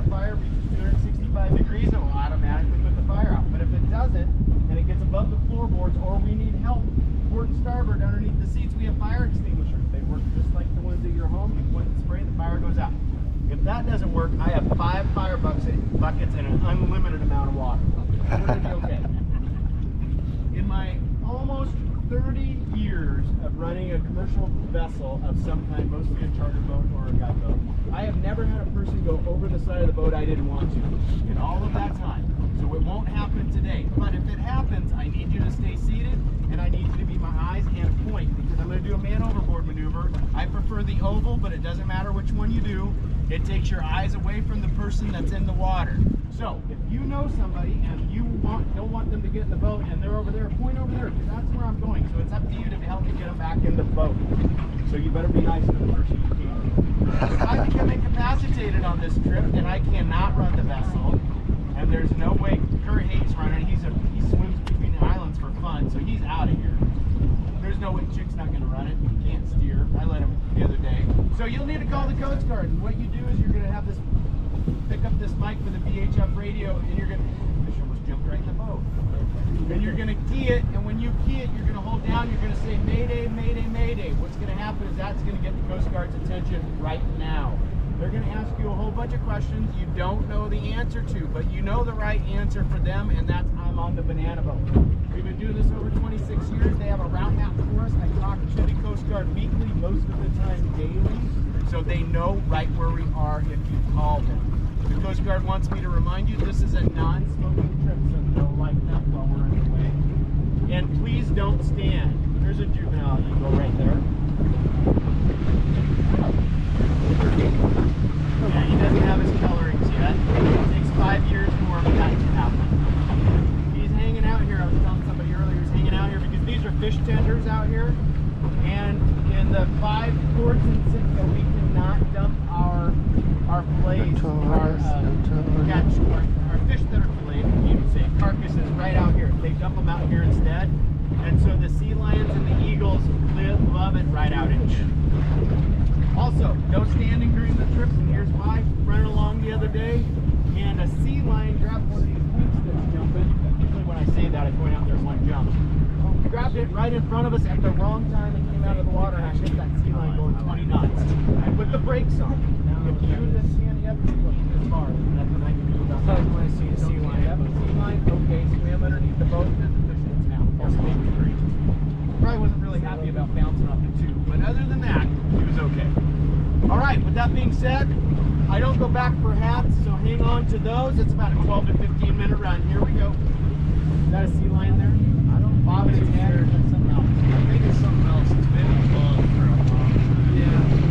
a fire reaches 265 degrees, it will automatically put the fire out. But if it doesn't, and it gets above the floorboards, or we need help, port and starboard underneath the seats, we have fire extinguishers. They work just like the ones at your home. You point and spray, the fire goes out. If that doesn't work, I have 5 fire buckets and an unlimited amount of water. We're going to be okay. In my almost 30 years of running a commercial vessel of some kind, mostly a charter boat or a guide boat, I have never had a person go over the side of the boat I didn't want to in all of that time. So it won't happen today. But if it happens, I need you to stay seated, and I need you to be my eyes and point, because I'm going to do a man overboard maneuver. I prefer the oval, but it doesn't matter which one you do. It takes your eyes away from the person that's in the water. So if you know somebody and you don't want them to get in the boat and they're over there, point over there, because that's where I'm going. So it's up to you to help me get them back in the boat. So you better be nice to the person you can. If I become incapacitated on this trip and I cannot run the vessel, and there's no way Kurt hates running, he swims between the islands for fun, so he's out of here. There's no way Chick's not going to run it. He can't steer. I let him the other day. So you'll need to call the Coast Guard. And what you do is you're going to have this, pick up this mic for the VHF radio, and you're going to, fish almost jumped right in the boat. And you're going to key it, and when you key it, you're going to hold down, you're going to say, Mayday, Mayday, Mayday. What's going to happen is that's going to get the Coast Guard's attention right now. They're going to ask you a whole bunch of questions you don't know the answer to, but you know the right answer for them, and that's I'm on the banana boat. We've been doing this over 26 years. They have a route map for us. I talk to the Coast Guard weekly, most of the time daily, so they know right where we are if you call them. The Coast Guard wants me to remind you this is a non-smoking trip, so they'll light up while we're underway. And please don't stand. There's a juvenile. You go right there. Yeah, he doesn't have his colorings yet. It takes 5 years for him that to happen. He's hanging out here. I was telling somebody earlier he's hanging out here because these are fish tenders out here. And in the 5 ports in Sitka, we cannot dump our fillets, our fish that are filleted, you would say, carcasses right out here. They dump them out here instead. And so the sea lions and the eagles love it right out in here. Also, no standing during the trips, and here's why. Running along the other day, and a sea lion grabbed one of these pinks that's jumping. Usually when I say that, I point out there's one jump. He grabbed it right in front of us at the wrong time and came out of the water, and I hit that sea lion going 20 knots. I put the brakes on. If you just stand up as far, nothing I can do about that. When I see a sea lion, sea lion, okay, swim underneath the boat, and the fish its mouth. That's maybe great. Probably wasn't really happy about bouncing off the tube, but other than that, he was okay. All right, with that being said, I don't go back for hats, so hang on to those. It's about a 12 to 15 minute run. Here we go. Is that a sea lion there? I don't know. Bobbing its head or something else? I think it's something else. It's been a bug for a long time. Yeah.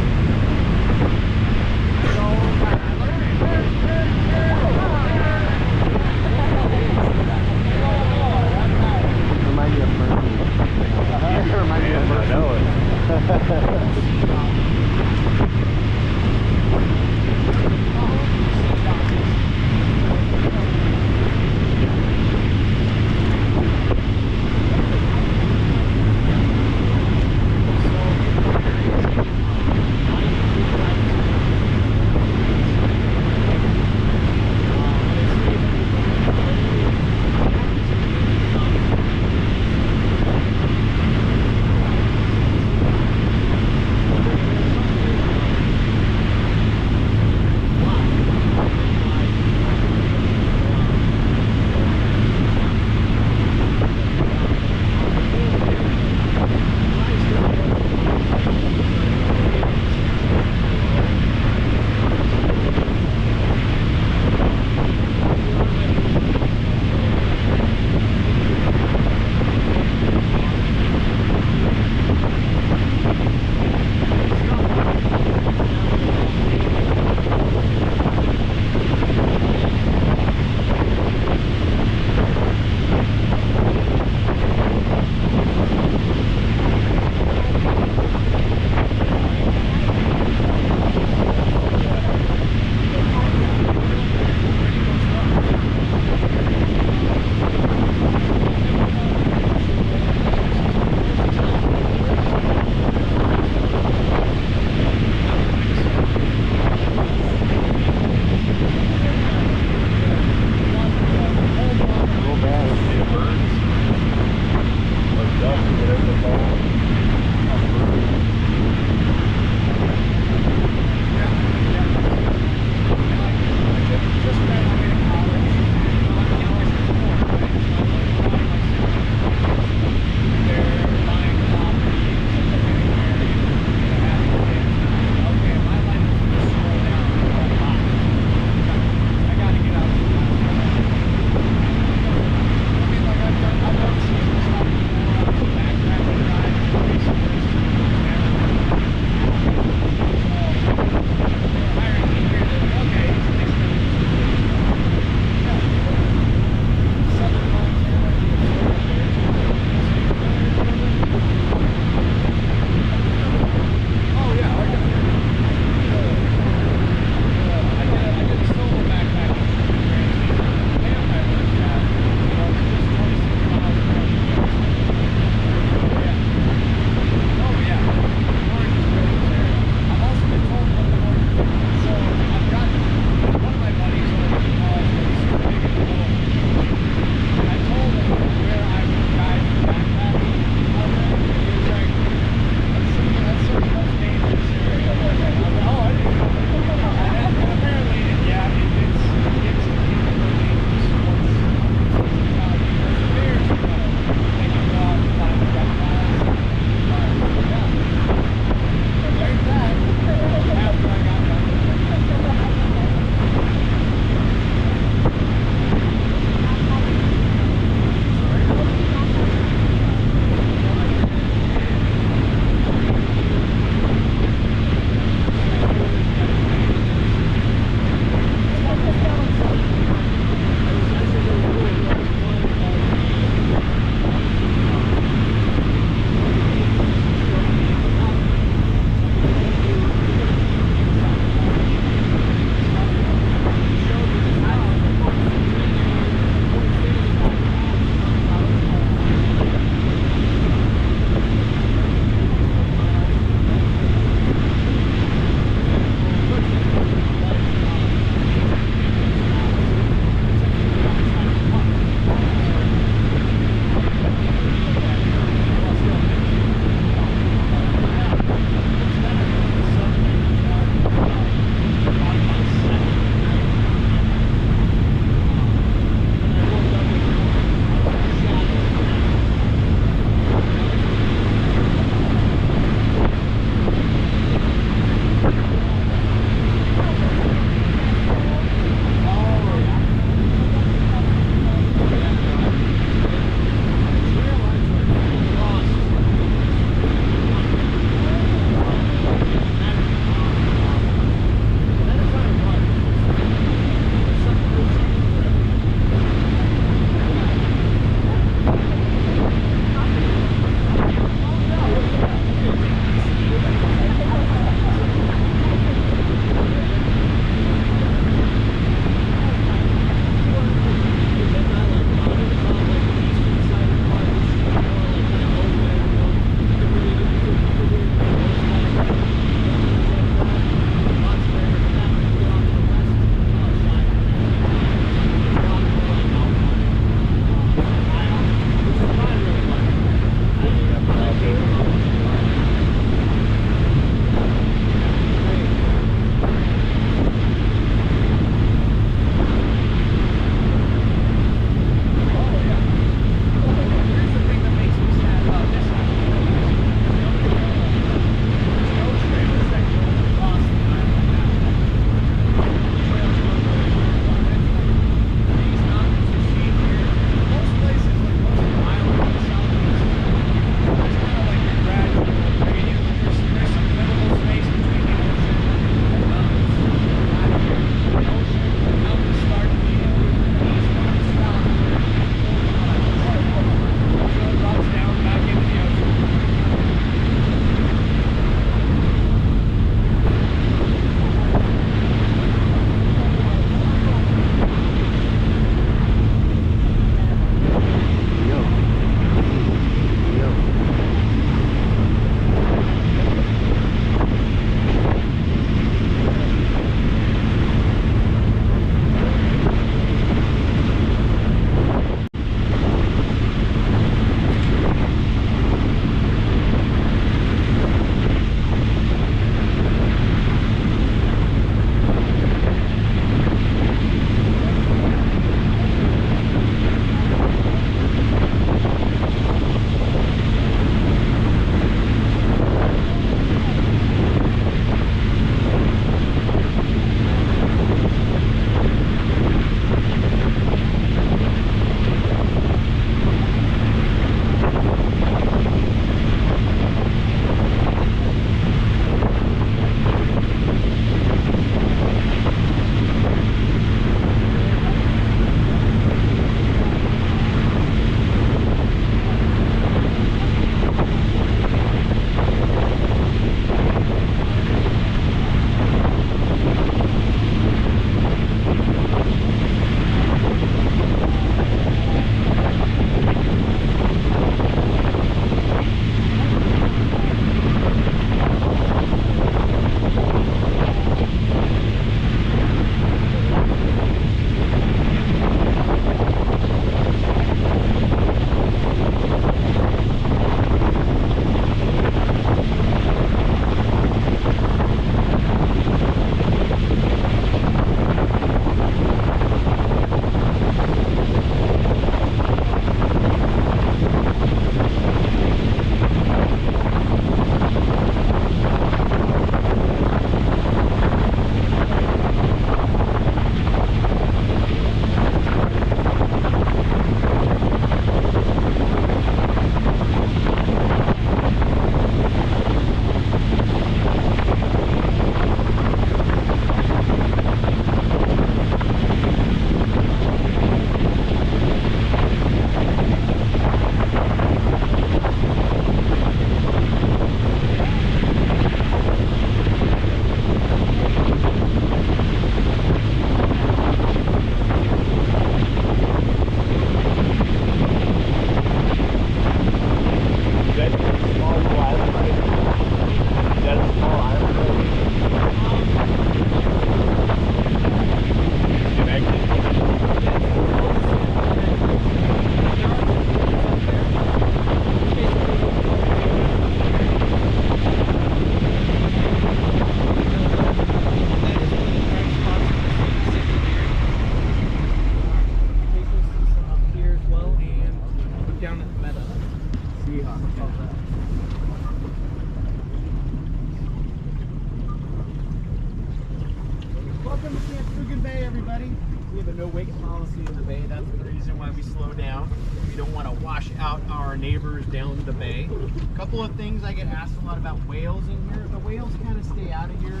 Welcome to Camp Coogan Bay, everybody. We have a no-wake policy in the bay. That's the reason why we slow down. We don't want to wash out our neighbors down the bay. A couple of things I get asked a lot about whales in here. The whales kind of stay out of here.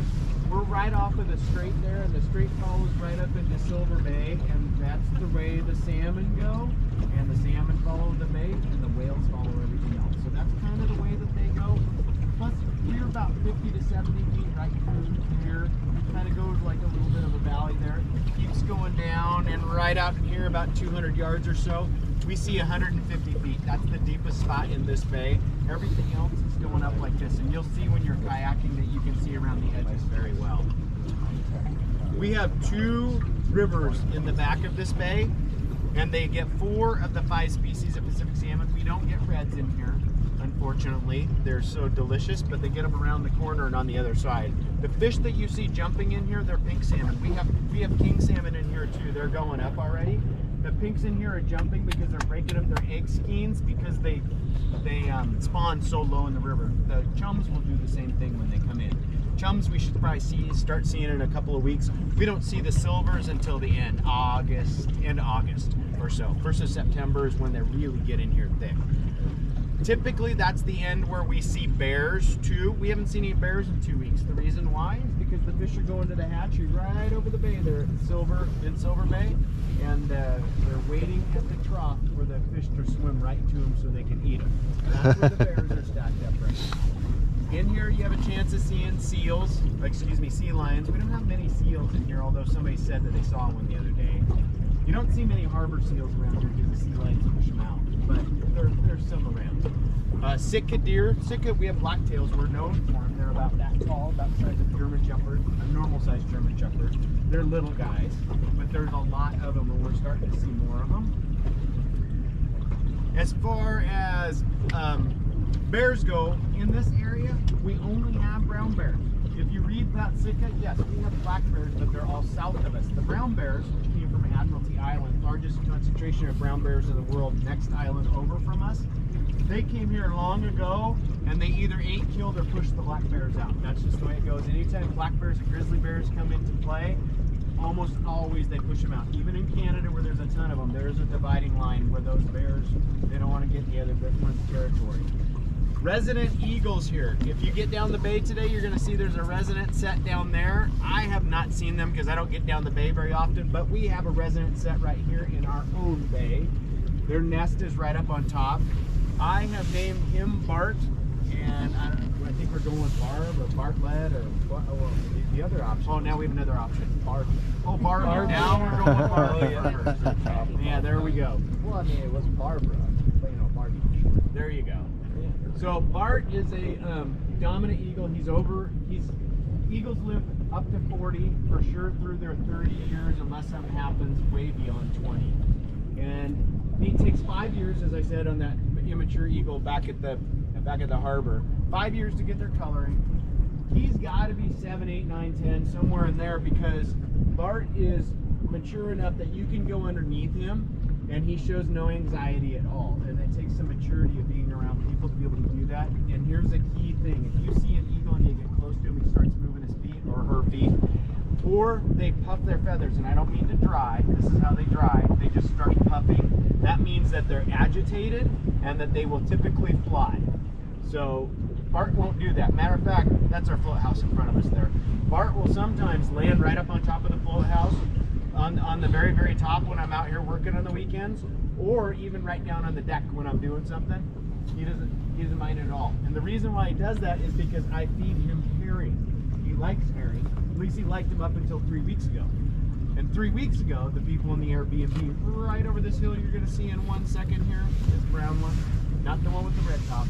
We're right off of the strait there, and the strait follows right up into Silver Bay, and that's the way the salmon go. And the salmon follow the bay, and the whales follow everything else. So that's kind of the way that they go. Plus, we're about 50 to 70 feet right through here. It kind of goes like a little bit of a valley there. It keeps going down, and right out in here, about 200 yards or so, we see 150 feet. That's the deepest spot in this bay. Everything else is going up like this, and you'll see when you're kayaking that you can see around the edges very well. We have 2 rivers in the back of this bay, and they get 4 of the 5 species of Pacific salmon. We don't get reds in here, unfortunately. They're so delicious, but they get them around the corner and on the other side. The fish that you see jumping in here, they're pink salmon. We have king salmon in here too. They're going up already. The pinks in here are jumping because they're breaking up their egg skeins because they spawn so low in the river. The chums will do the same thing when they come in. Chums we should probably start seeing in a couple of weeks. We don't see the silvers until the end of August or so. 1st of September is when they really get in here thick. Typically, that's the end where we see bears too. We haven't seen any bears in 2 weeks. The reason why is because the fish are going to the hatchery right over the bay there in Silver Bay, and they're waiting at the trough for the fish to swim right to them so they can eat them. That's where the bears are stacked up right now. In here, you have a chance of seeing sea lions. We don't have many seals in here, although somebody said that they saw one the other day. You don't see many harbor seals around here because the sea lions push them out, but there's some around. Sitka deer. Sitka, we have blacktails. We're known for them. They're about that tall, about the size of a German Shepherd, a normal-sized German Shepherd. They're little guys, but there's a lot of them, and we're starting to see more of them. As far as bears go, in this area, we only have brown bears. If you read about Sitka, yes, we have black bears, but they're all south of us. The brown bears, which came from Admiralty Island, largest concentration of brown bears in the world, next island over from us, they came here long ago, and they either ate, killed, or pushed the black bears out. That's just the way it goes. Anytime black bears and grizzly bears come into play, almost always they push them out. Even in Canada, where there's a ton of them, there's a dividing line where those bears, they don't want to get in the other one's territory. Resident eagles here. If you get down the bay today, you're going to see there's a resident set down there. I have not seen them because I don't get down the bay very often, but we have a resident set right here in our own bay. Their nest is right up on top. I have named him Bart, and I think we're going with Barb or Bartlett or the other option. Oh, now we have another option. Barb. Oh, Barb. Now we're going with Barb. Yeah, there we go. Well, I mean, it was Barbara, but you know, Barbie. There you go. So Bart is a dominant eagle. Eagles live up to 40 for sure through their 30 years, unless something happens way beyond 20. And it takes 5 years, as I said, on that immature eagle back at the harbor. 5 years to get their coloring. He's got to be 7, 8, 9, 10, somewhere in there, because Bart is mature enough that you can go underneath him, and he shows no anxiety at all. And it takes some maturity of being around people to be able to do that. And here's a key thing. If you see an eagle and you get close to him, he starts moving his feet or her feet, or they puff their feathers, and I don't mean to dry, this is how they dry, they just start puffing. That means that they're agitated and that they will typically fly. So Bart won't do that. Matter of fact, that's our float house in front of us there. Bart will sometimes land right up on top of the float house, on the very, very top when I'm out here working on the weekends, or even right down on the deck when I'm doing something. He doesn't mind it at all. And the reason why he does that is because I feed him herring. He likes herring. At least he liked them up until 3 weeks ago. And 3 weeks ago, the people in the Airbnb right over this hill you're going to see in 1 second here, this brown one, not the one with the red top,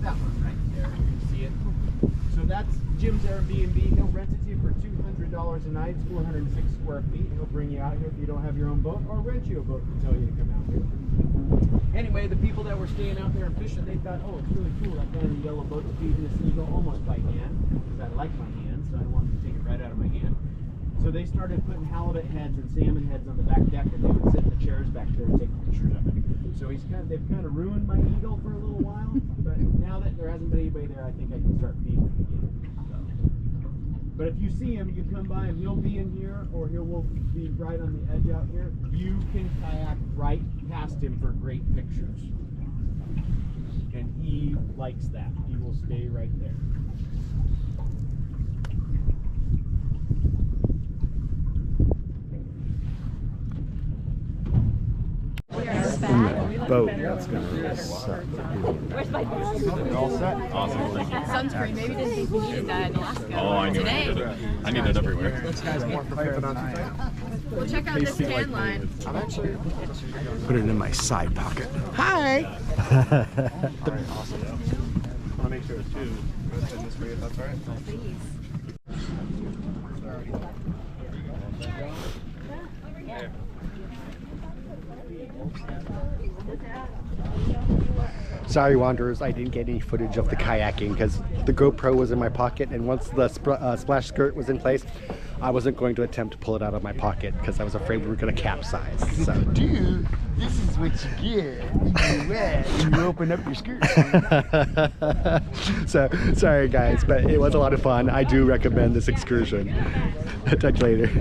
that one right there, you can see it. So that's Jim's Airbnb. He'll rent it to you for $200 a night. It's 406 square feet. He'll bring you out here if you don't have your own boat, or rent you a boat and tell you to come out here. Anyway, the people that were staying out there and fishing, they thought, oh, it's really cool. That guy in the yellow boat's feeding this eagle almost by hand, because I like my hand, so I wanted to take it right out of my hand. So they started putting halibut heads and salmon heads on the back deck, and they would sit in the chairs back there and take pictures of it. So they've kind of ruined my eagle for a little while, but now that there hasn't been anybody there, I think I can start feeding them again. So. But if you see him, you come by and he'll be in here, or he will be right on the edge out here. You can kayak right past him for great pictures. And he likes that. He will stay right there. Boat. Where's my phone? All set? Awesome. Thank you. Sunscreen. Maybe didn't think we needed that in Alaska. Oh, I knew I Today. needed it. I need it everywhere. Well, check out this tan line. Put it in my side pocket. Hi! Want to make sure it's two. Let's send this for you if that's all right. Sorry, wanderers, I didn't get any footage of the kayaking because the GoPro was in my pocket, and once the splash skirt was in place, I wasn't going to attempt to pull it out of my pocket because I was afraid we were going to capsize. So, Dude, this is what you get when you're wet and you open up your skirt. so sorry guys, but it was a lot of fun. I do recommend this excursion. Talk later.